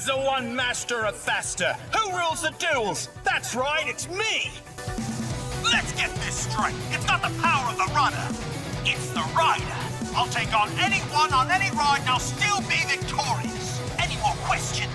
the one master of faster. Who rules the duels? That's right, it's me! Let's get this straight. It's not the power of the runner. It's the rider. I'll take on anyone on any ride and I'll still be victorious. Any more questions?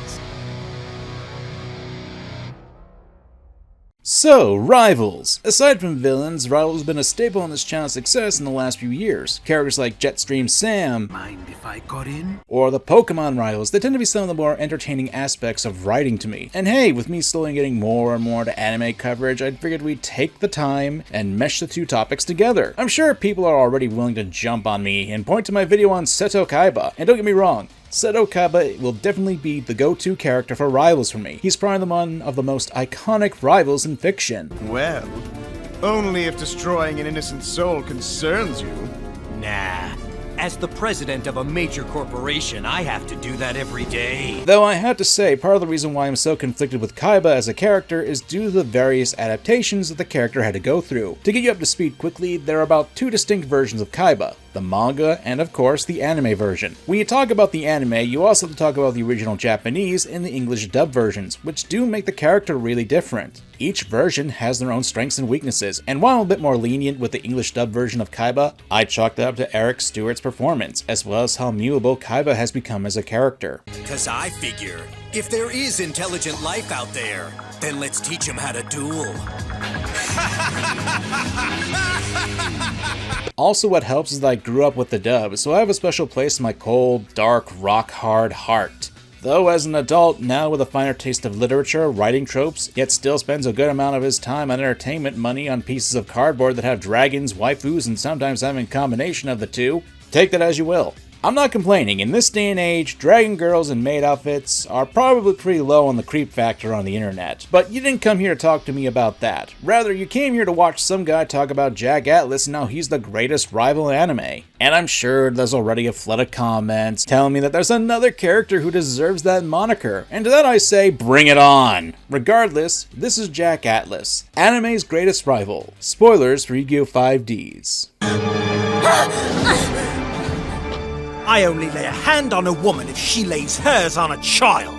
So, rivals. Aside from villains, rivals have been a staple in this channel's success in the last few years. Characters like Jetstream Sam, Mind if I got in? or the Pokemon rivals, they tend to be some of the more entertaining aspects of writing to me. And hey, with me slowly getting more and more to anime coverage, I figured we'd take the time and mesh the two topics together. I'm sure people are already willing to jump on me and point to my video on Seto Kaiba. And don't get me wrong, Seto Kaiba will definitely be the go-to character for rivals for me. He's probably one of the most iconic rivals in fiction. Well, only if destroying an innocent soul concerns you. Nah. As the president of a major corporation, I have to do that every day. Though I have to say, part of the reason why I'm so conflicted with Kaiba as a character is due to the various adaptations that the character had to go through. To get you up to speed quickly, there are about two distinct versions of Kaiba. The manga, and of course, the anime version. When you talk about the anime, you also have to talk about the original Japanese and the English dub versions, which do make the character really different. Each version has their own strengths and weaknesses, and while I'm a bit more lenient with the English dub version of Kaiba, I chalk that up to Eric Stewart's performance, as well as how mutable Kaiba has become as a character. Cause I figure, if there is intelligent life out there, then let's teach them how to duel. Also, what helps is that I grew up with the dub, so I have a special place in my cold, dark, rock-hard heart. Though as an adult, now with a finer taste of literature, writing tropes, yet still spends a good amount of his time on entertainment money on pieces of cardboard that have dragons, waifus, and sometimes having a combination of the two, take that as you will. I'm not complaining. In this day and age, dragon girls in maid outfits are probably pretty low on the creep factor on the internet. But you didn't come here to talk to me about that. Rather, you came here to watch some guy talk about Jack Atlas and how he's the greatest rival in anime. And I'm sure there's already a flood of comments telling me that there's another character who deserves that moniker. And to that I say, bring it on! Regardless, this is Jack Atlas, anime's greatest rival. Spoilers for Yu-Gi-Oh! 5Ds. I only lay a hand on a woman if she lays hers on a child.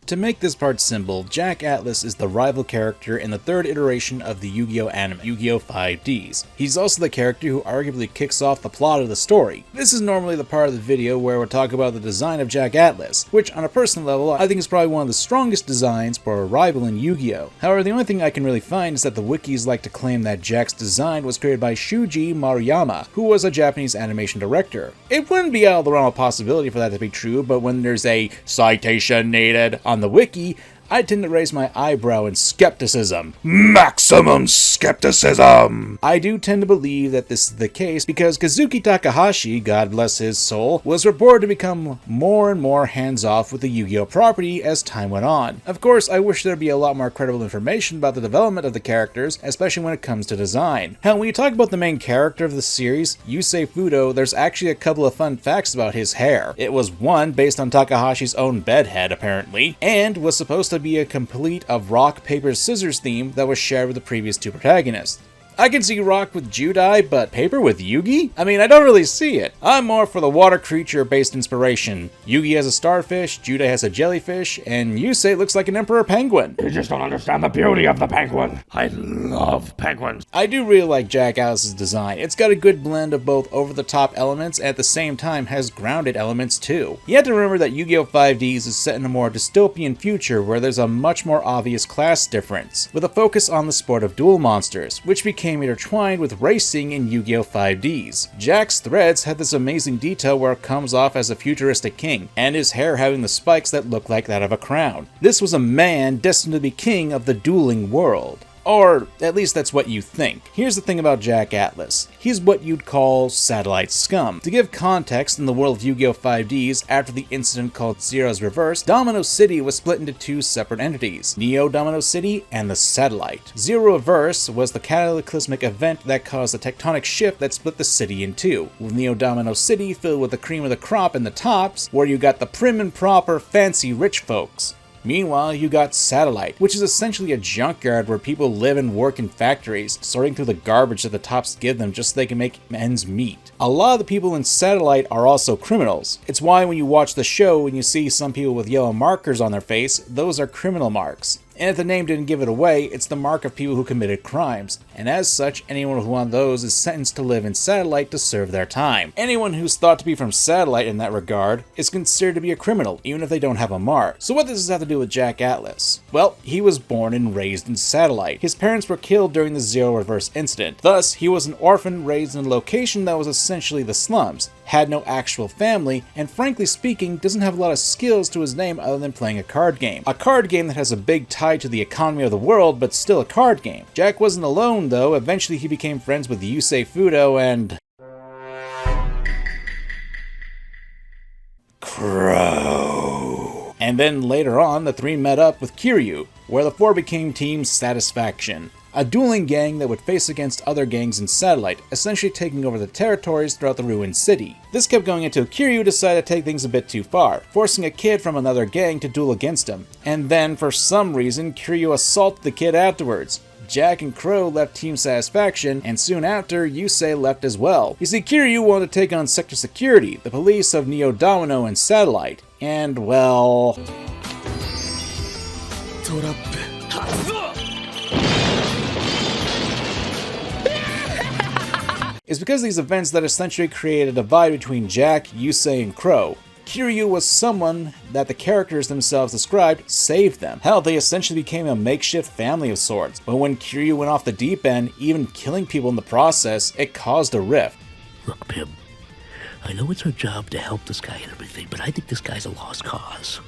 To make this part simple, Jack Atlas is the rival character in the third iteration of the Yu-Gi-Oh! Anime, Yu-Gi-Oh! 5Ds. He's also the character who arguably kicks off the plot of the story. This is normally the part of the video where we'll talk about the design of Jack Atlas, which on a personal level I think is probably one of the strongest designs for a rival in Yu-Gi-Oh! However, the only thing I can really find is that the wikis like to claim that Jack's design was created by Shuji Maruyama, who was a Japanese animation director. It wouldn't be out of the realm of possibility for that to be true, but when there's a citation needed on the wiki, I tend to raise my eyebrow in skepticism. Maximum skepticism! I do tend to believe that this is the case because Kazuki Takahashi, God bless his soul, was reported to become more and more hands-off with the Yu-Gi-Oh! Property as time went on. Of course, I wish there'd be a lot more credible information about the development of the characters, especially when it comes to design. Hell, when you talk about the main character of the series, Yusei Fudo, there's actually a couple of fun facts about his hair. It was one based on Takahashi's own bedhead, apparently, and was supposed to be a complete of rock, paper, scissors theme that was shared with the previous two protagonists. I can see rock with Judai, but paper with Yugi? I mean, I don't really see it. I'm more for the water creature-based inspiration. Yugi has a starfish, Judai has a jellyfish, and Yusei looks like an emperor penguin. You just don't understand the beauty of the penguin. I love penguins. I do really like Jack Atlas's design. It's got a good blend of both over-the-top elements and at the same time has grounded elements too. You have to remember that Yu-Gi-Oh! 5Ds is set in a more dystopian future where there's a much more obvious class difference, with a focus on the sport of duel monsters, which became intertwined with racing in Yu-Gi-Oh! 5Ds. Jack's threads had this amazing detail where it comes off as a futuristic king, and his hair having the spikes that look like that of a crown. This was a man destined to be king of the dueling world. Or, at least that's what you think. Here's the thing about Jack Atlas. He's what you'd call satellite scum. To give context, in the world of Yu-Gi-Oh! 5Ds, after the incident called Zero's Reverse, Domino City was split into two separate entities, Neo Domino City and the Satellite. Zero Reverse was the cataclysmic event that caused a tectonic shift that split the city in two, with Neo Domino City filled with the cream of the crop in the tops, where you got the prim and proper, fancy rich folks. Meanwhile, you got Satellite, which is essentially a junkyard where people live and work in factories, sorting through the garbage that the tops give them just so they can make ends meet. A lot of the people in Satellite are also criminals. It's why when you watch the show and you see some people with yellow markers on their face, those are criminal marks. And if the name didn't give it away, it's the mark of people who committed crimes, and as such, anyone with one of those is sentenced to live in Satellite to serve their time. Anyone who's thought to be from Satellite in that regard is considered to be a criminal, even if they don't have a mark. So what does this have to do with Jack Atlas? Well, he was born and raised in Satellite. His parents were killed during the Zero Reverse incident. Thus, he was an orphan raised in a location that was essentially the slums, had no actual family, and frankly speaking, doesn't have a lot of skills to his name other than playing a card game. A card game that has a big tie to the economy of the world, but still a card game. Jack wasn't alone though. Eventually he became friends with Yusei Fudo and Crow. And then later on, the three met up with Kiryu, where the four became Team Satisfaction, a dueling gang that would face against other gangs in Satellite, essentially taking over the territories throughout the ruined city. This kept going until Kiryu decided to take things a bit too far, forcing a kid from another gang to duel against him. And then, for some reason, Kiryu assaulted the kid afterwards. Jack and Crow left Team Satisfaction, and soon after, Yusei left as well. You see, Kiryu wanted to take on Sector Security, the police of Neo Domino and Satellite, and well... It's because of these events that essentially created a divide between Jack, Yusei, and Crow. Kiryu was someone that the characters themselves described saved them. Hell, they essentially became a makeshift family of sorts. But when Kiryu went off the deep end, even killing people in the process, it caused a rift. Look, Pim, I know it's our job to help this guy and everything, but I think this guy's a lost cause.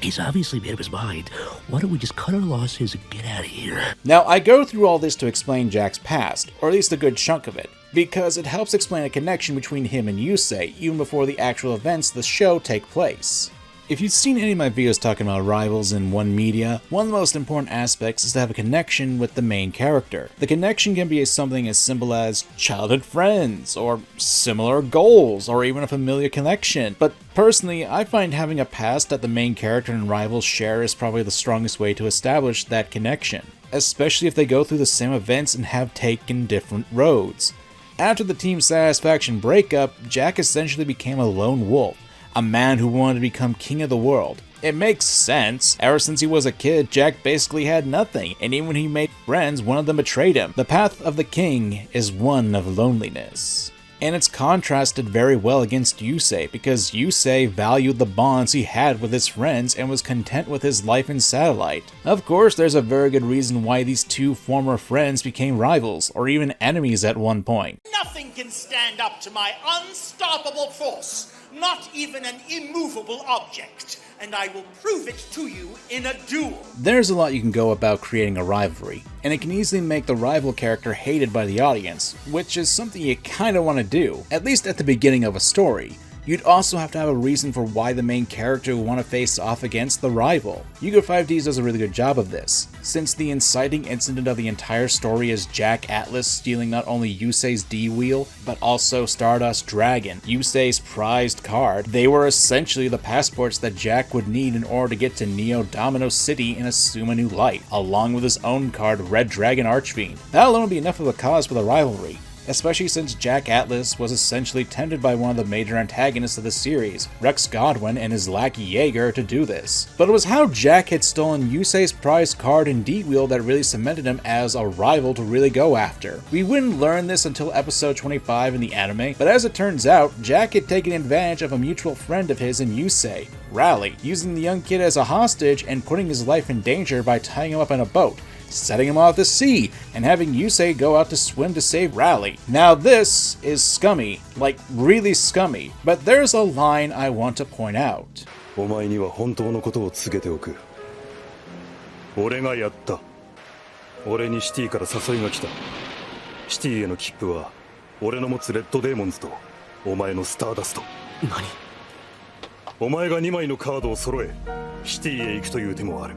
He's obviously made up his mind. Why don't we just cut our losses and get out of here? Now, I go through all this to explain Jack's past, or at least a good chunk of it, because it helps explain a connection between him and Yusei even before the actual events of the show take place. If you've seen any of my videos talking about rivals in one media, one of the most important aspects is to have a connection with the main character. The connection can be something as simple as childhood friends, or similar goals, or even a familiar connection. But personally, I find having a past that the main character and rivals share is probably the strongest way to establish that connection, especially if they go through the same events and have taken different roads. After the Team Satisfaction breakup, Jack essentially became a lone wolf. A man who wanted to become king of the world. It makes sense. Ever since he was a kid, Jack basically had nothing, and even when he made friends, one of them betrayed him. The path of the king is one of loneliness. And it's contrasted very well against Yusei, because Yusei valued the bonds he had with his friends and was content with his life in Satellite. Of course, there's a very good reason why these two former friends became rivals, or even enemies at one point. Nothing can stand up to my unstoppable force. Not even an immovable object, and I will prove it to you in a duel. There's a lot you can go about creating a rivalry, and it can easily make the rival character hated by the audience, which is something you kinda want to do, at least at the beginning of a story. You'd also have to have a reason for why the main character would want to face off against the rival. Yu-Gi-Oh! 5Ds does a really good job of this, since the inciting incident of the entire story is Jack Atlas stealing not only Yusei's D-Wheel, but also Stardust Dragon, Yusei's prized card. They were essentially the passports that Jack would need in order to get to Neo Domino City and assume a new life, along with his own card, Red Dragon Archfiend. That alone would be enough of a cause for the rivalry, especially since Jack Atlas was essentially tempted by one of the major antagonists of the series, Rex Godwin and his lackey Jaeger, to do this. But it was how Jack had stolen Yusei's prized card and D-Wheel that really cemented him as a rival to really go after. We wouldn't learn this until episode 25 in the anime, but as it turns out, Jack had taken advantage of a mutual friend of his in Yusei, Rally, using the young kid as a hostage and putting his life in danger by tying him up in a boat, setting him off to sea, and having Yusei go out to swim to save Rally. Now this is scummy, like really scummy, but there's a line I want to point out. お前には本当のことを告げておく。俺がやった。俺にシティから誘いが来た。シティへの切符は俺の持つレッドデーモンズとお前のスターダスト。何？お前が2枚のカードを揃えシティへ行くという手もある。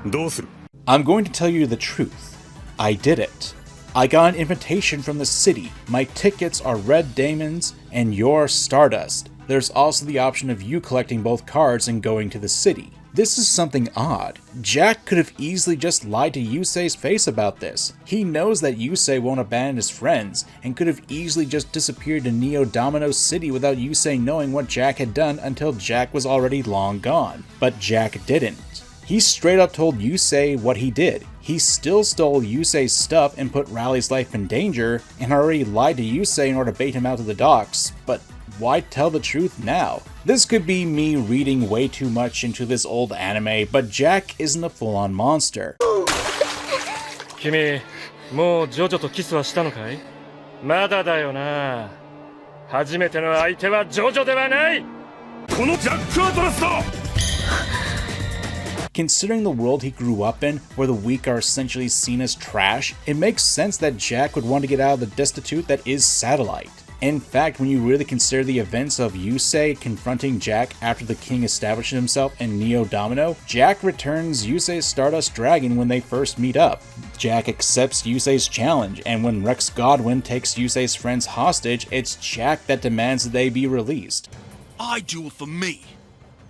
どうする？ I'm going to tell you the truth. I did it. I got an invitation from the city. My tickets are Red Daemons and your Stardust. There's also the option of you collecting both cards and going to the city. This is something odd. Jack could have easily just lied to Yusei's face about this. He knows that Yusei won't abandon his friends, and could have easily just disappeared to Neo Domino City without Yusei knowing what Jack had done until Jack was already long gone. But Jack didn't. He straight up told Yusei what he did. He still stole Yusei's stuff and put Raleig's life in danger, and already lied to Yusei in order to bait him out to the docks, but why tell the truth now? This could be me reading way too much into this old anime, but Jack isn't a full-on monster. 君、もうジョジョとキスはしたのかい？まだだよな。初めての相手はジョジョではない。このジャック・アトラスだ。 Considering the world he grew up in, where the weak are essentially seen as trash, it makes sense that Jack would want to get out of the destitute that is Satellite. In fact, when you really consider the events of Yusei confronting Jack after the king establishes himself in Neo Domino, Jack returns Yusei's Stardust Dragon when they first meet up. Jack accepts Yusei's challenge, and when Rex Godwin takes Yusei's friends hostage, it's Jack that demands that they be released. I duel for me.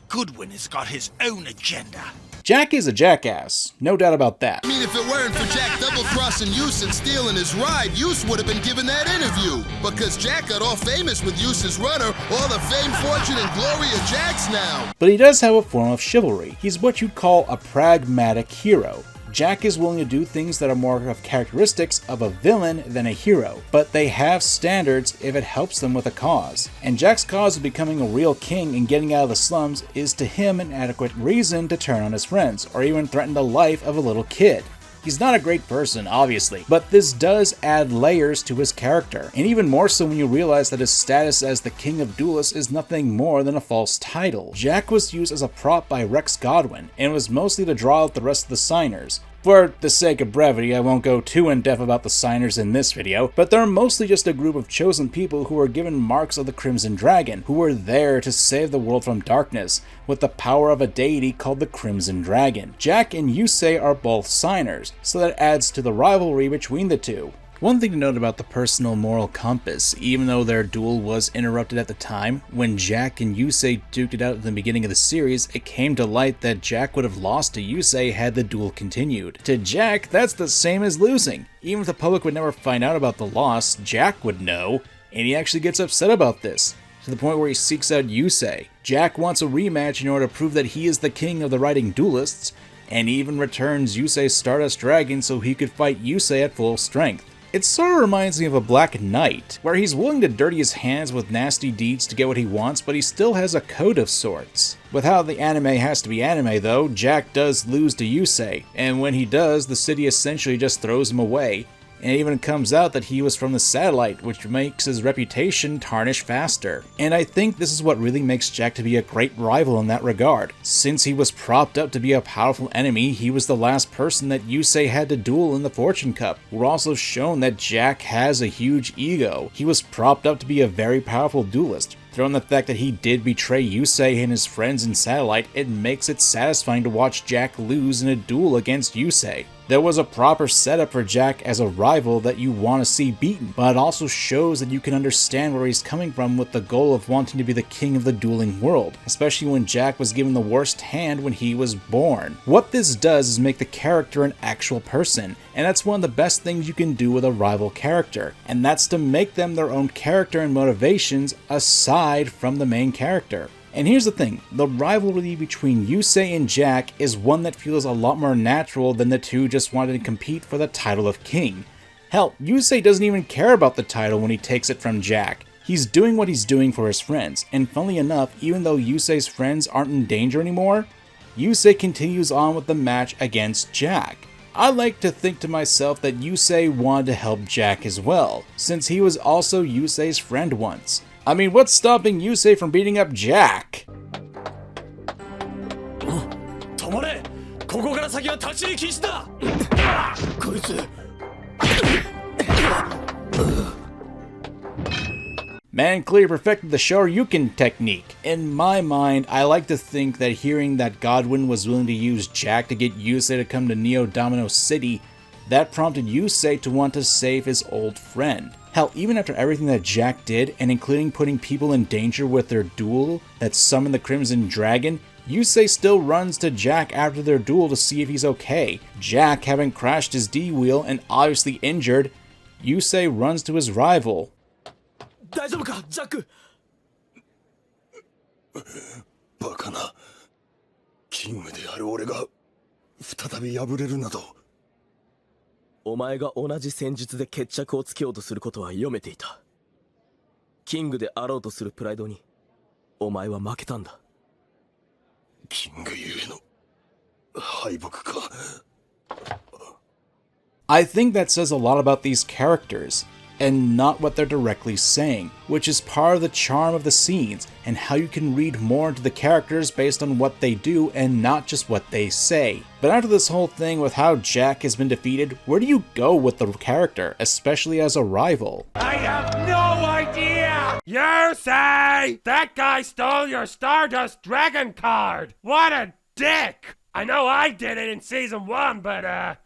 Goodwin has got his own agenda. Jack is a jackass, no doubt about that. I mean, if it weren't for Jack double-crossing Use and stealing his ride, Use would have been given that interview. Because Jack got all famous with Use's runner, all the fame, fortune, and glory of Jack's now. But he does have a form of chivalry. He's what you'd call a pragmatic hero. Jack is willing to do things that are more of characteristics of a villain than a hero, but they have standards if it helps them with a cause. And Jack's cause of becoming a real king and getting out of the slums is to him an adequate reason to turn on his friends, or even threaten the life of a little kid. He's not a great person, obviously, but this does add layers to his character, and even more so when you realize that his status as the king of duelists is nothing more than a false title. Jack was used as a prop by Rex Godwin, and was mostly to draw out the rest of the signers. For the sake of brevity, I won't go too in-depth about the signers in this video, but they're mostly just a group of chosen people who were given marks of the Crimson Dragon, who were there to save the world from darkness, with the power of a deity called the Crimson Dragon. Jack and Yusei are both signers, so that adds to the rivalry between the two. One thing to note about the personal moral compass, even though their duel was interrupted at the time, when Jack and Yusei duked it out at the beginning of the series, it came to light that Jack would have lost to Yusei had the duel continued. To Jack, that's the same as losing. Even if the public would never find out about the loss, Jack would know, and he actually gets upset about this, to the point where he seeks out Yusei. Jack wants a rematch in order to prove that he is the king of the writing duelists, and even returns Yusei's Stardust Dragon so he could fight Yusei at full strength. It sort of reminds me of a Black Knight, where he's willing to dirty his hands with nasty deeds to get what he wants, but he still has a code of sorts. With how the anime has to be anime though, Jack does lose to Yusei, and when he does, the city essentially just throws him away, and it even comes out that he was from the Satellite, which makes his reputation tarnish faster. And I think this is what really makes Jack to be a great rival in that regard. Since he was propped up to be a powerful enemy, he was the last person that Yusei had to duel in the Fortune Cup. We're also shown that Jack has a huge ego. He was propped up to be a very powerful duelist. Throw in the fact that he did betray Yusei and his friends in Satellite, it makes it satisfying to watch Jack lose in a duel against Yusei. There was a proper setup for Jack as a rival that you want to see beaten, but it also shows that you can understand where he's coming from with the goal of wanting to be the king of the dueling world, especially when Jack was given the worst hand when he was born. What this does is make the character an actual person, and that's one of the best things you can do with a rival character, and that's to make them their own character and motivations aside from the main character. And here's the thing, the rivalry between Yusei and Jack is one that feels a lot more natural than the two just wanting to compete for the title of king. Hell, Yusei doesn't even care about the title when he takes it from Jack. He's doing what he's doing for his friends, and funnily enough, even though Yusei's friends aren't in danger anymore, Yusei continues on with the match against Jack. I like to think to myself that Yusei wanted to help Jack as well, since he was also Yusei's friend once. I mean, what's stopping Yusei from beating up Jack? 止まれ、ここから先は立ち入り禁止だ。こいつ。Man clearly perfected the Shoryuken technique. In my mind, I like to think that hearing that Godwin was willing to use Jack to get Yusei to come to Neo Domino City, that prompted Yusei to want to save his old friend. Hell, even after everything that Jack did, and including putting people in danger with their duel that summoned the Crimson Dragon, Yusei still runs to Jack after their duel to see if he's okay. Jack, having crashed his D-wheel and obviously injured, Yusei runs to his rival. 大丈夫か、ジャック。バカな。キングである俺が再び敗れるなど。お前が同じ戦術で決着をつけようとすることは読めていた。キングであろうとするプライドに、お前は負けたんだ。キングゆえの敗北か。I think that says a lot about these characters, and not what they're directly saying, which is part of the charm of the scenes, and how you can read more into the characters based on what they do and not just what they say. But after this whole thing with how Jack has been defeated, where do you go with the character, especially as a rival? I have no idea! You say! That guy stole your Stardust Dragon card! What a dick! I know I did it in Season 1, but,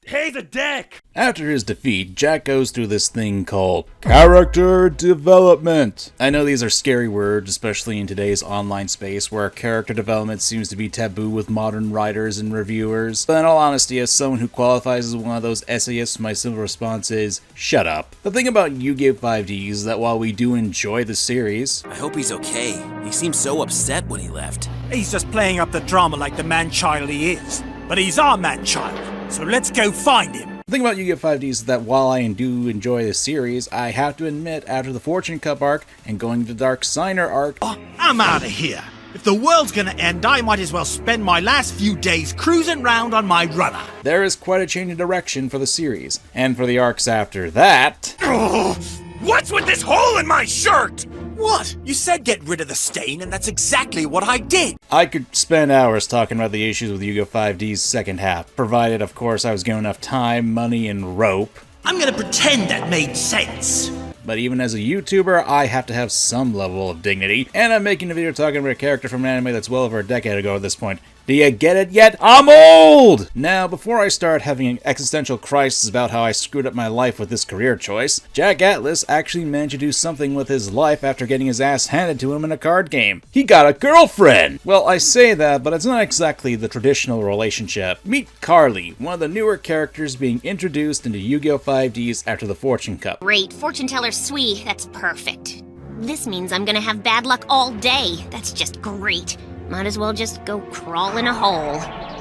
he's a dick! After his defeat, Jack goes through this thing called character development. I know these are scary words, especially in today's online space where character development seems to be taboo with modern writers and reviewers. But in all honesty, as someone who qualifies as one of those essayists, my simple response is, shut up. The thing about Yu-Gi-Oh! 5D is that while we do enjoy the series, I hope he's okay. He seemed so upset when he left. He's just playing up the drama like the man-child he is. But he's our man-child, so let's go find him. the thing about Yu-Gi-Oh! 5D is that while I do enjoy this series, I have to admit, after the Fortune Cup arc and going to the Dark Signer arc, Oh, I'm out of here. If the world's gonna end, I might as well spend my last few days cruising round on my runner. there is quite a change in direction for the series. And for the arcs after that... Oh, what's with this hole in my shirt? What? You said get rid of the stain, and that's exactly what I did. I could spend hours talking about the issues with Yu-Gi-Oh! 5D's second half, provided, of course, I was given enough time, money, and rope. I'm gonna pretend that made sense. But even as a YouTuber, I have to have some level of dignity, and I'm making a video talking about a character from an anime that's well over a decade ago at this point. Do you get it yet? I'm old! Now, before I start having an existential crisis about how I screwed up my life with this career choice, Jack Atlas actually managed to do something with his life after getting his ass handed to him in a card game. He got a girlfriend! Well, I say that, but it's not exactly the traditional relationship. Meet Carly, one of the newer characters being introduced into Yu-Gi-Oh! 5Ds after the Fortune Cup. Great, fortune teller Sui, that's perfect. This means I'm gonna have bad luck all day. That's just great. Might as well just go crawl in a hole.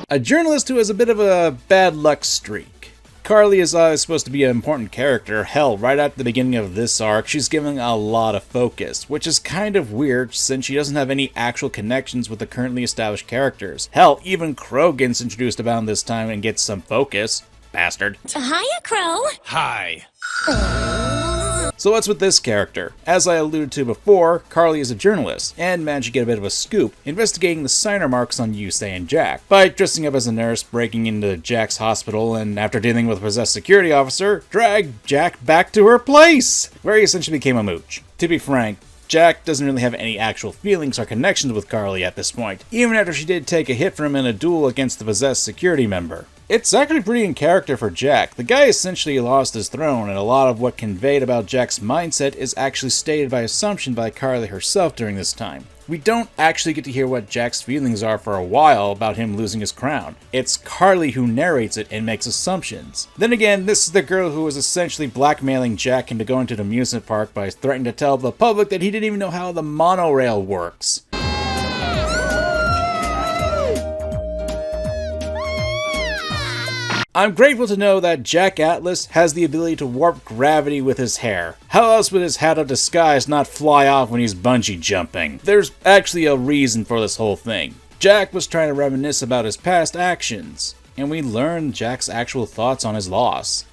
A journalist who has a bit of a bad luck streak. Carly is supposed to be an important character. Hell, right at the beginning of this arc, she's given a lot of focus, which is kind of weird since she doesn't have any actual connections with the currently established characters. Hell, even Crow gets introduced about this time and gets some focus. Bastard. Hiya, Crow. Hi. So what's with this character? As I alluded to before, Carly is a journalist, and managed to get a bit of a scoop, investigating the signer marks on Yusei and Jack, by dressing up as a nurse, breaking into Jack's hospital, and after dealing with a possessed security officer, dragged Jack back to her place, where he essentially became a mooch. To be frank, Jack doesn't really have any actual feelings or connections with Carly at this point, even after she did take a hit from him in a duel against the possessed security member. It's actually pretty in character for Jack. The guy essentially lost his throne, and a lot of what conveyed about Jack's mindset is actually stated by assumption by Carly herself during this time. We don't actually get to hear what Jack's feelings are for a while about him losing his crown. It's Carly who narrates it and makes assumptions. Then again, this is the girl who was essentially blackmailing Jack into going to the amusement park by threatening to tell the public that he didn't even know how the monorail works. I'm grateful to know that Jack Atlas has the ability to warp gravity with his hair. How else would his hat of disguise not fly off when he's bungee jumping? There's actually a reason for this whole thing. Jack was trying to reminisce about his past actions, and we learn Jack's actual thoughts on his loss,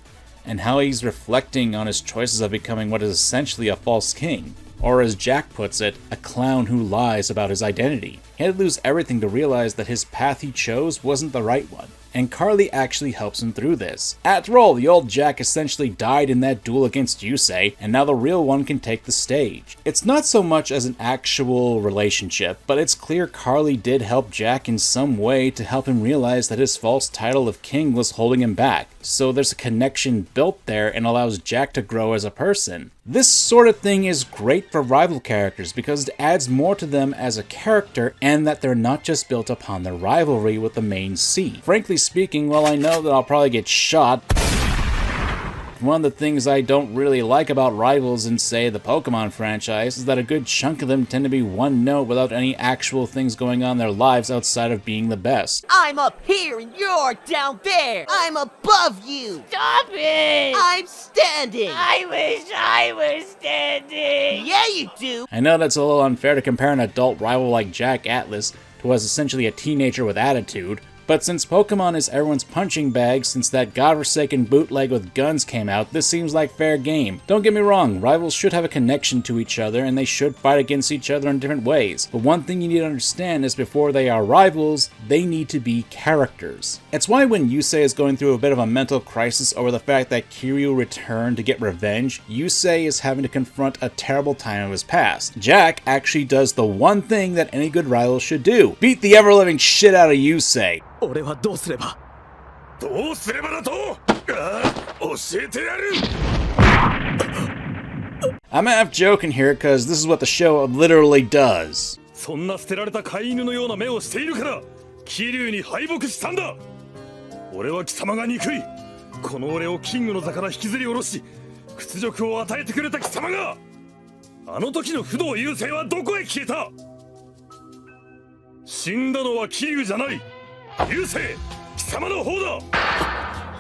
and how he's reflecting on his choices of becoming what is essentially a false king. Or as Jack puts it, a clown who lies about his identity. He had to lose everything to realize that his path he chose wasn't the right one. And Carly actually helps him through this. After all, the old Jack essentially died in that duel against Yusei, and now the real one can take the stage. It's not so much as an actual relationship, but it's clear Carly did help Jack in some way to help him realize that his false title of king was holding him back. so there's a connection built there and allows Jack to grow as a person. This sort of thing is great for rival characters because it adds more to them as a character and that they're not just built upon their rivalry with the main C. Frankly speaking, while I know that I'll probably get shot, one of the things I don't really like about rivals in, say, the Pokemon franchise is that a good chunk of them tend to be one note without any actual things going on in their lives outside of being the best. I'm up here and you're down there. I'm above you. Stop it! I'm standing. I wish I was standing. Yeah, you do. I know that's a little unfair to compare an adult rival like Jack Atlas, who was essentially a teenager with attitude, but since Pokemon is everyone's punching bag since that godforsaken bootleg with guns came out, this seems like fair game. Don't get me wrong, rivals should have a connection to each other and they should fight against each other in different ways. But one thing you need to understand is before they are rivals, they need to be characters. It's why when Yusei is going through a bit of a mental crisis over the fact that Kiryu returned to get revenge, Yusei is having to confront a terrible time of his past. Jack actually does the one thing that any good rival should do: beat the ever-living shit out of Yusei. 俺はどうすればどうすればだと教えてやる I'm half joking here because this is what the show literally does. そんな捨てられた飼い犬のような目をしているから桐生に敗北したんだ。俺は貴様が憎い。この俺をキングの座から引きずり下ろし屈辱を与えてくれた貴様があの時の不動優勢はどこへ消えた。死んだのは桐生じゃない。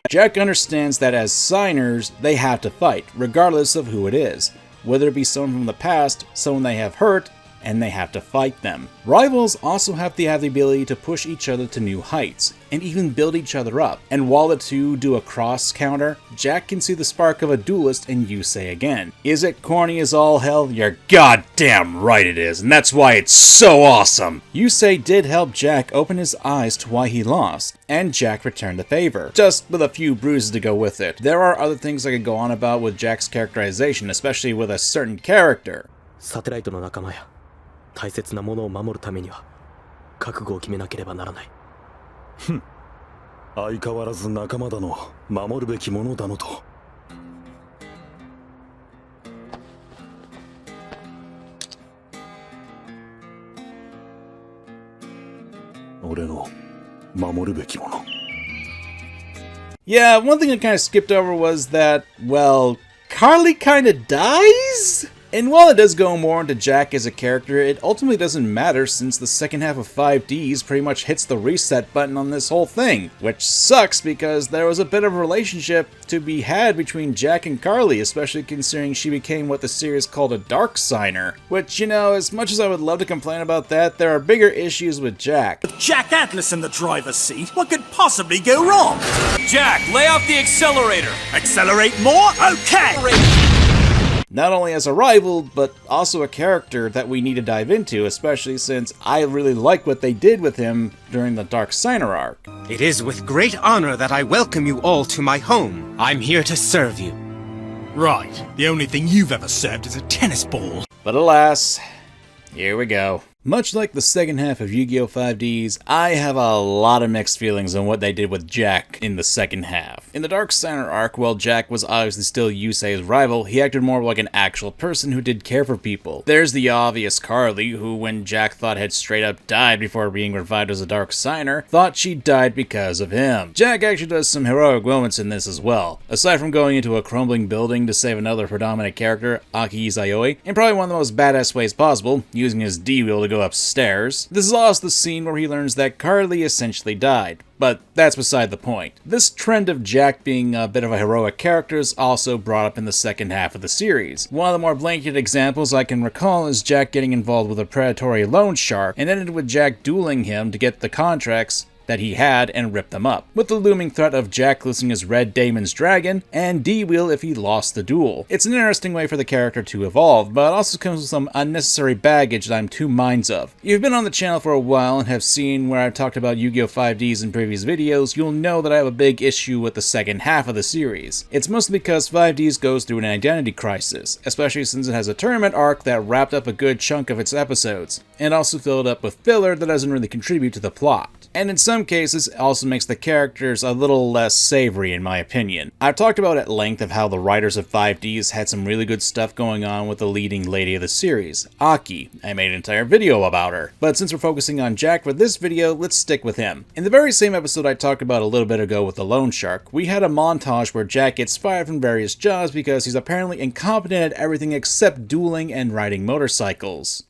Jack understands that as signers, they have to fight, regardless of who it is. Whether it be someone from the past, someone they have hurt, and they have to fight them. Rivals also have the ability to push each other to new heights, and even build each other up. And while the two do a cross counter, Jack can see the spark of a duelist in Yusei again. Is it corny as all hell? You're goddamn right it is, and that's why it's so awesome! Yusei did help Jack open his eyes to why he lost, and Jack returned the favor, just with a few bruises to go with it. There are other things I could go on about with Jack's characterization, especially with a certain character. サテライトの仲間や大切なものを守るためには覚悟を決めなければならない。ふん、相変わらず仲間だの守るべきものだのと。俺の守るべきもの。 Yeah, one thing I kind of skipped over was that, well, Carly kind of dies? And while it does go more into Jack as a character, it ultimately doesn't matter since the second half of 5Ds pretty much hits the reset button on this whole thing. Which sucks because there was a bit of a relationship to be had between Jack and Carly, especially considering she became what the series called a dark signer. Which, you know, as much as I would love to complain about that, there are bigger issues with Jack. With Jack Atlas in the driver's seat, what could possibly go wrong? Jack, lay off the accelerator! Accelerate more? Okay! Not only as a rival, but also a character that we need to dive into, especially since I really like what they did with him during the Dark Signer arc. It is with great honor that I welcome you all to my home. I'm here to serve you. Right, the only thing you've ever served is a tennis ball. But alas, here we go. Much like the second half of Yu-Gi-Oh! 5Ds, I have a lot of mixed feelings on what they did with Jack in the second half. In the Dark Signer arc, while Jack was obviously still Yusei's rival, he acted more like an actual person who did care for people. There's the obvious Carly, who when Jack thought had straight up died before being revived as a Dark Signer, thought she died because of him. Jack actually does some heroic moments in this as well. Aside from going into a crumbling building to save another predominant character, Aki Izayoi, in probably one of the most badass ways possible, using his D-wheel to go upstairs. This is also the scene where he learns that Carly essentially died. But that's beside the point. This trend of Jack being a bit of a heroic character is also brought up in the second half of the series. One of the more blanket examples I can recall is Jack getting involved with a predatory loan shark, and ended with Jack dueling him to get the contracts that he had and rip them up, with the looming threat of Jack losing his Red Damon's dragon and D-Wheel if he lost the duel. It's an interesting way for the character to evolve, but it also comes with some unnecessary baggage that I'm two minds of. If you've been on the channel for a while and have seen where I've talked about Yu-Gi-Oh! 5Ds in previous videos, you'll know that I have a big issue with the second half of the series. It's mostly because 5Ds goes through an identity crisis, especially since it has a tournament arc that wrapped up a good chunk of its episodes, and also filled up with filler that doesn't really contribute to the plot. and in some cases it also makes the characters a little less savory in my opinion. I've talked about at length of how the writers of 5Ds had some really good stuff going on with the leading lady of the series, Aki. I made an entire video about her. But since we're focusing on Jack for this video, let's stick with him. In the very same episode I talked about a little bit ago with the loan shark, we had a montage where Jack gets fired from various jobs because he's apparently incompetent at everything except dueling and riding motorcycles.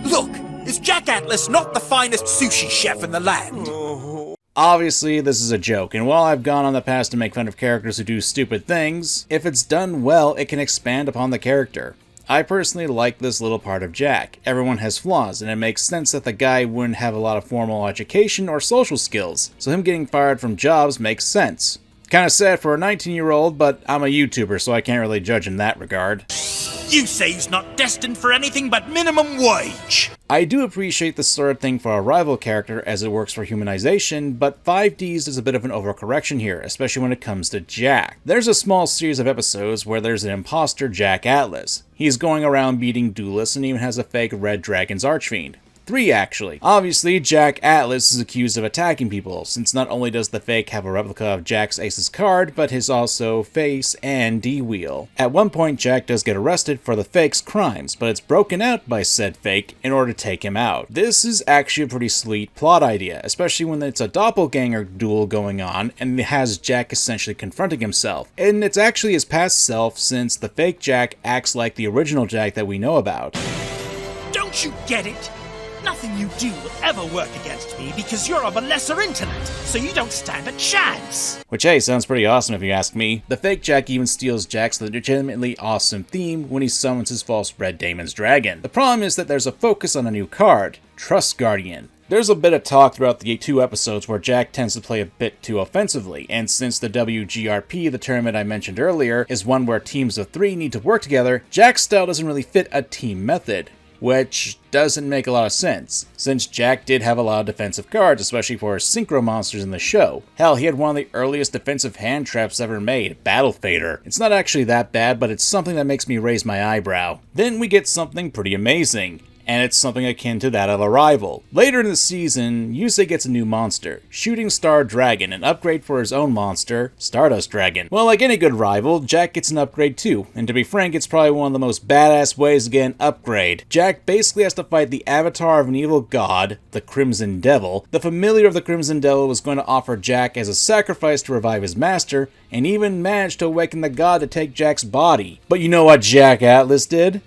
Look, is Jack Atlas not the finest sushi chef in the land? Obviously, this is a joke, and while I've gone on the past to make fun of characters who do stupid things, if it's done well, it can expand upon the character. I personally like this little part of Jack. Everyone has flaws, and it makes sense that the guy wouldn't have a lot of formal education or social skills, so him getting fired from jobs makes sense. Kinda sad for a 19-year-old, but I'm a YouTuber, so I can't really judge in that regard. You say he's not destined for anything but minimum wage! I do appreciate this sort of thing for a rival character as it works for humanization, but 5Ds is a bit of an overcorrection here, especially when it comes to Jack. There's a small series of episodes where there's an imposter Jack Atlas. He's going around beating duelists and even has a fake Red Dragon's Archfiend. 3 actually. Obviously, Jack Atlas is accused of attacking people, since not only does the fake have a replica of Jack's Ace's card, but his also face and D-wheel. At one point, Jack does get arrested for the fake's crimes, but it's broken out by said fake in order to take him out. This is actually a pretty sweet plot idea, especially when it's a doppelganger duel going on, and it has Jack essentially confronting himself. And it's actually his past self, since the fake Jack acts like the original Jack that we know about. Don't you get it? Nothing you do will ever work against me because you're of a lesser intellect, so you don't stand a chance. Which, hey, sounds pretty awesome if you ask me. The fake Jack even steals Jack's legitimately awesome theme when he summons his false Red Daemon's Dragon. The problem is that there's a focus on a new card, Trust Guardian. There's a bit of talk throughout the 2 episodes where Jack tends to play a bit too offensively, and since the WGRP, the tournament I mentioned earlier, is one where teams of 3 need to work together, Jack's style doesn't really fit a team method. Which doesn't make a lot of sense, since Jack did have a lot of defensive cards, especially for his synchro monsters in the show. Hell, he had one of the earliest defensive hand traps ever made, Battle Fader. It's not actually that bad, but it's something that makes me raise my eyebrow. Then we get something pretty amazing. And it's something akin to that of a rival. Later in the season, Yusei gets a new monster, Shooting Star Dragon, an upgrade for his own monster, Stardust Dragon. Well, like any good rival, Jack gets an upgrade too, and to be frank, it's probably one of the most badass ways to get an upgrade. Jack basically has to fight the avatar of an evil god, the Crimson Devil. The familiar of the Crimson Devil was going to offer Jack as a sacrifice to revive his master, and even managed to awaken the god to take Jack's body. But you know what Jack Atlas did?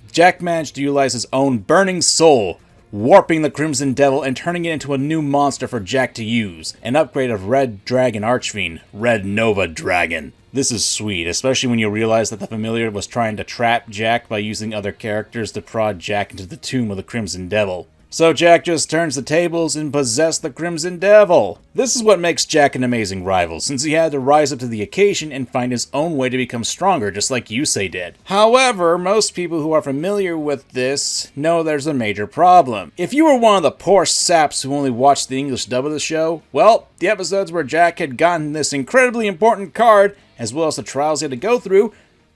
Jack managed to utilize his own burning soul, warping the Crimson Devil and turning it into a new monster for Jack to use, an upgrade of Red Dragon Archfiend, Red Nova Dragon. This is sweet, especially when you realize that the familiar was trying to trap Jack by using other characters to prod Jack into the tomb of the Crimson Devil. So Jack just turns the tables and possesses the Crimson Devil. This is what makes Jack an amazing rival, since he had to rise up to the occasion and find his own way to become stronger, just like Yusei did. However, most people who are familiar with this know there's a major problem. If you were one of the poor saps who only watched the English dub of the show, well, the episodes where Jack had gotten this incredibly important card, as well as the trials he had to go through,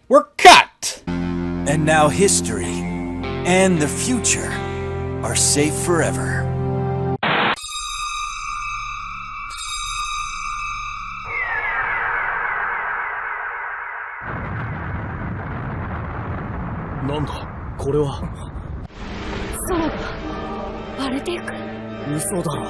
were cut! And now history and the future are safe forever. Nanda, これは。そうだ。割れていく。嘘だろ。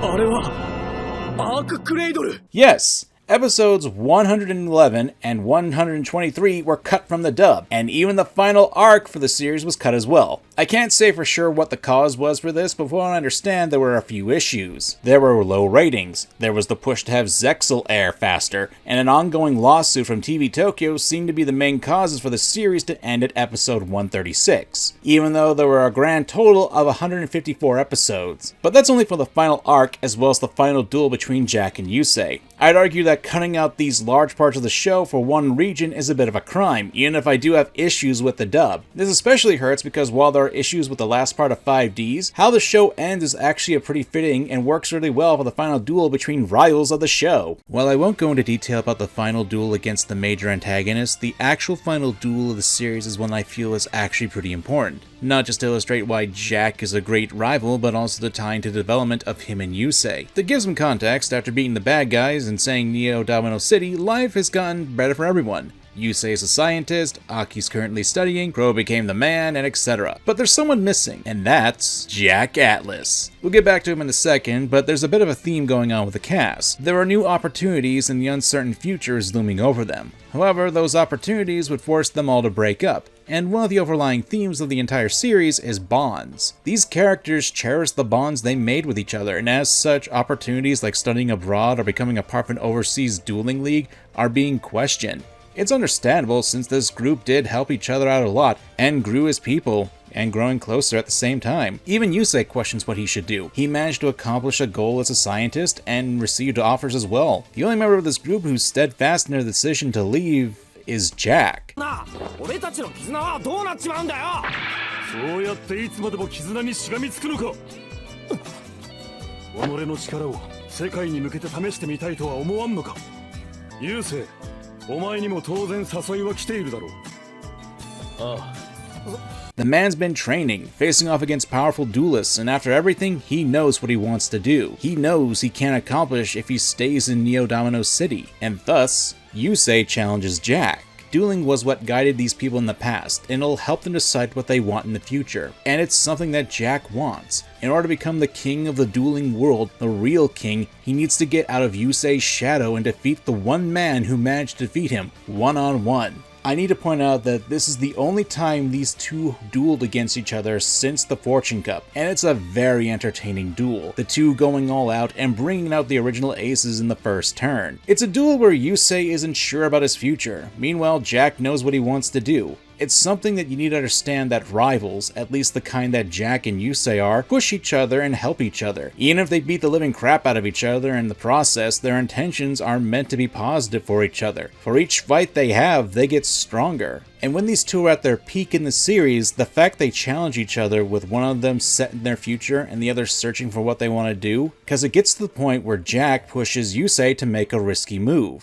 あれはアーククレイドル。 Yes! Episodes 111 and 123 were cut from the dub, and even the final arc for the series was cut as well. I can't say for sure what the cause was for this, but from what I understand, there were a few issues. There were low ratings, there was the push to have Zexal air faster, and an ongoing lawsuit from TV Tokyo seemed to be the main causes for the series to end at episode 136, even though there were a grand total of 154 episodes. But that's only for the final arc as well as the final duel between Jack and Yusei. I'd argue that that cutting out these large parts of the show for one region is a bit of a crime, even if I do have issues with the dub. This especially hurts because while there are issues with the last part of 5Ds, how the show ends is actually a pretty fitting and works really well for the final duel between rivals of the show. While I won't go into detail about the final duel against the major antagonist, the actual final duel of the series is one I feel is actually pretty important. Not just to illustrate why Jack is a great rival, but also to tie into the development of him and Yusei. To give some context, after beating the bad guys and saying Neo Domino City, life has gotten better for everyone. Yusei is a scientist, Aki's currently studying, Crow became the man, and etc. But there's someone missing, and that's Jack Atlas. We'll get back to him in a second, but there's a bit of a theme going on with the cast. There are new opportunities and the uncertain future is looming over them. However, those opportunities would force them all to break up, and one of the overlying themes of the entire series is bonds. These characters cherish the bonds they made with each other, and as such, opportunities like studying abroad or becoming a part of an overseas dueling league are being questioned. It's understandable since this group did help each other out a lot and grew as people, and growing closer at the same time. Even Yusei questions what he should do. He managed to accomplish a goal as a scientist and received offers as well. The only member of this group who's steadfast in their decision to leave is Jack. そうやっていつまでも絆にしがみつくのか。己の力を世界に向けて試してみたいとは思わんのか。ユウセイ、お前にも当然誘いは来ているだろう。ああ。The man's been training, facing off against powerful duelists, and after everything, he knows what he wants to do. He knows he can't accomplish if he stays in Neo Domino City, and thus, Yusei challenges Jack. Dueling was what guided these people in the past, and it'll help them decide what they want in the future. And it's something that Jack wants. In order to become the king of the dueling world, the real king, he needs to get out of Yusei's shadow and defeat the one man who managed to defeat him, one-on-one. I need to point out that this is the only time these two dueled against each other since the Fortune Cup, and it's a very entertaining duel, the two going all out and bringing out the original aces in the first turn. It's a duel where Yusei isn't sure about his future, meanwhile Jack knows what he wants to do. It's something that you need to understand that rivals, at least the kind that Jack and Yusei are, push each other and help each other. Even if they beat the living crap out of each other in the process, their intentions are meant to be positive for each other. For each fight they have, they get stronger. And when these two are at their peak in the series, the fact they challenge each other with one of them set in their future and the other searching for what they want to do, because it gets to the point where Jack pushes Yusei to make a risky move.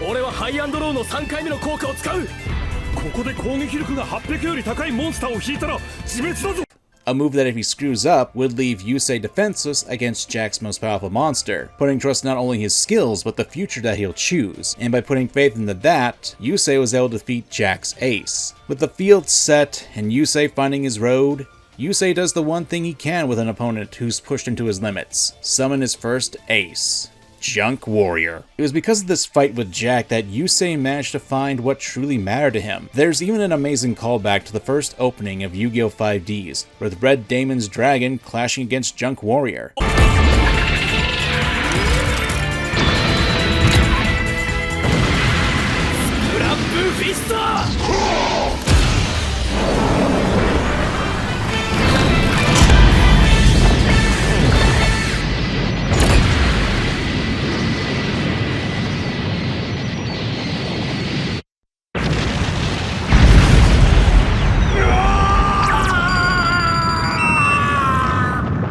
俺はハイアンドローの3回目の効果を使う。ここで攻撃力が800より高いモンスターを引いたら自滅だぞ。 A move that if he screws up would leave Yusei defenseless against Jack's most powerful monster, putting trust not only his skills but the future that he'll choose. And by putting faith into that, Yusei was able to defeat Jack's ace. With the field set and Yusei finding his road, Yusei does the one thing he can with an opponent who's pushed into his limits: summon his first ace. Junk Warrior. It was because of this fight with Jack that Yusei managed to find what truly mattered to him. There's even an amazing callback to the first opening of Yu-Gi-Oh! 5Ds, with Red Damon's dragon clashing against Junk Warrior.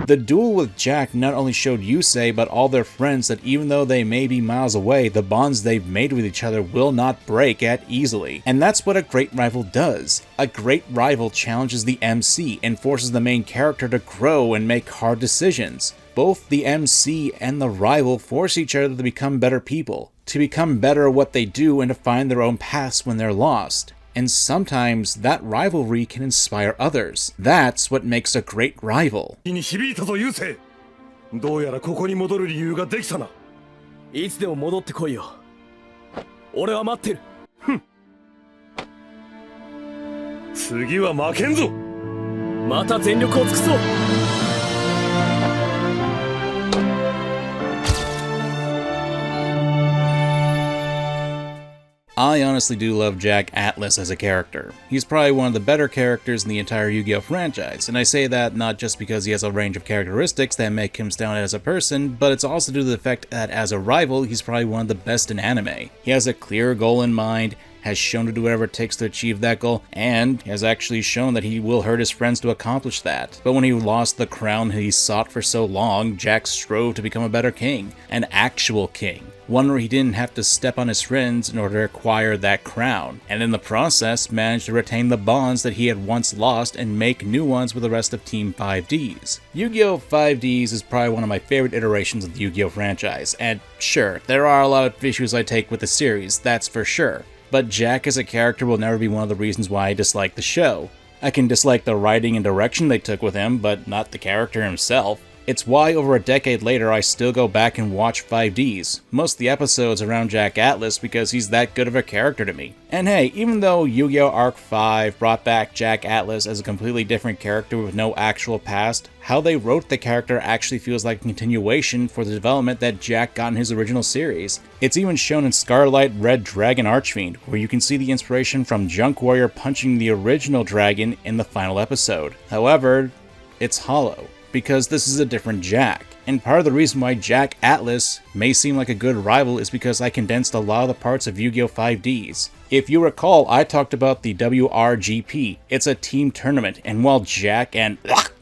The duel with Jack not only showed Yusei but all their friends that even though they may be miles away, the bonds they've made with each other will not break at easily. And that's what a great rival does. A great rival challenges the MC and forces the main character to grow and make hard decisions. Both the MC and the rival force each other to become better people, to become better at what they do and to find their own paths when they're lost. And sometimes that rivalry can inspire others. That's what makes a great rival. どうやらここに戻る理由ができたな。いつでも戻ってこいよ。俺は待ってる。次は負けんぞ。また全力を尽くそう。I I honestly do love Jack Atlas as a character. He's probably one of the better characters in the entire Yu-Gi-Oh franchise, and I say that not just because he has a range of characteristics that make him stand out as a person, but it's also due to the fact that as a rival, he's probably one of the best in anime. He has a clear goal in mind, has shown to do whatever it takes to achieve that goal, and has actually shown that he will hurt his friends to accomplish that. But when he lost the crown he sought for so long, Jack strove to become a better king, an actual king. One where he didn't have to step on his friends in order to acquire that crown, and in the process managed to retain the bonds that he had once lost and make new ones with the rest of Team 5Ds. Yu-Gi-Oh! 5Ds is probably one of my favorite iterations of the Yu-Gi-Oh! franchise, and sure, there are a lot of issues I take with the series, that's for sure. But Jack as a character will never be one of the reasons why I dislike the show. I can dislike the writing and direction they took with him, but not the character himself. It's why over a decade later I still go back and watch 5Ds, most of the episodes around Jack Atlas because he's that good of a character to me. And hey, even though Yu-Gi-Oh! Arc 5 brought back Jack Atlas as a completely different character with no actual past, how they wrote the character actually feels like a continuation for the development that Jack got in his original series. It's even shown in Scarlet Red Dragon Archfiend, where you can see the inspiration from Junk Warrior punching the original dragon in the final episode. However, it's hollow, because this is a different Jack. And part of the reason why Jack Atlas may seem like a good rival is because I condensed a lot of the parts of Yu-Gi-Oh! 5Ds. If you recall, I talked about the WRGP. It's a team tournament, and while Jack and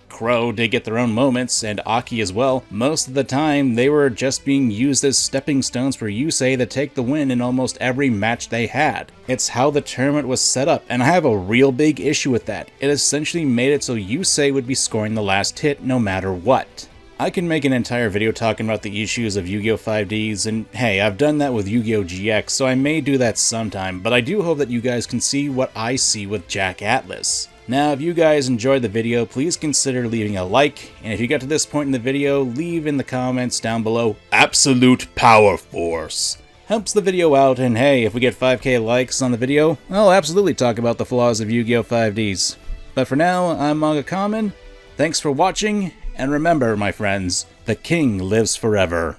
Crow did get their own moments, and Aki as well, most of the time they were just being used as stepping stones for Yusei to take the win in almost every match they had. It's how the tournament was set up, and I have a real big issue with that. It essentially made it so Yusei would be scoring the last hit no matter what. I can make an entire video talking about the issues of Yu-Gi-Oh! 5Ds, and hey, I've done that with Yu-Gi-Oh! GX, so I may do that sometime, but I do hope that you guys can see what I see with Jack Atlas. Now, if you guys enjoyed the video, please consider leaving a like, and if you got to this point in the video, leave in the comments down below, Absolute Power Force. Helps the video out, and hey, if we get 5k likes on the video, I'll absolutely talk about the flaws of Yu-Gi-Oh! 5Ds. But for now, I'm MangaKamen, thanks for watching, and remember, my friends, the king lives forever.